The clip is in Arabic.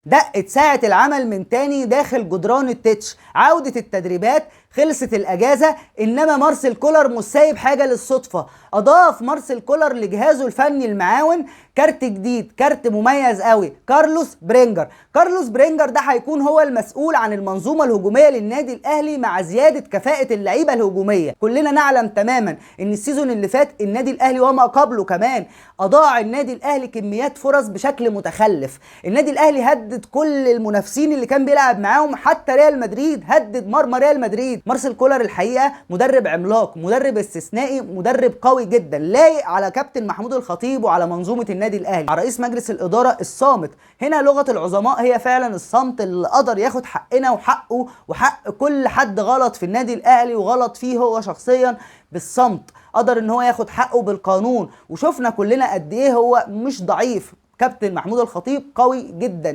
دقت ساعة العمل من تاني داخل جدران التتش، عودة التدريبات، خلصت الأجازة، إنما مارسيل كولر مش سايب حاجة للصدفة. أضاف مارسيل كولر لجهازه الفني المعاون كارت جديد، كارت مميز قوي، كارلوس برينجر. كارلوس برينجر ده هيكون هو المسؤول عن المنظومة الهجومية للنادي الأهلي مع زيادة كفاءة اللعيبة الهجومية. كلنا نعلم تماما إن السيزون اللي فات النادي الأهلي وما قبله كمان أضاع النادي الأهلي كميات فرص بشكل متخلف. النادي الأهلي هدد كل المنافسين اللي كان بيلعب معاهم، حتى ريال مدريد، هدد مرمى ريال مدريد. مارسيل كولر الحقيقة مدرب عملاق، مدرب استثنائي، مدرب قوي جدا، لايق على كابتن محمود الخطيب وعلى منظومة النادي الأهلي. على رئيس مجلس الإدارة الصامت. هنا لغة العظماء هي فعلا الصمت، اللي قدر ياخد حقنا وحقه وحق كل حد غلط في النادي الأهلي وغلط فيه هو شخصيا بالصمت. قدر ان هو ياخد حقه بالقانون، وشفنا كلنا قد ايه هو مش ضعيف. كابتن محمود الخطيب قوي جدا.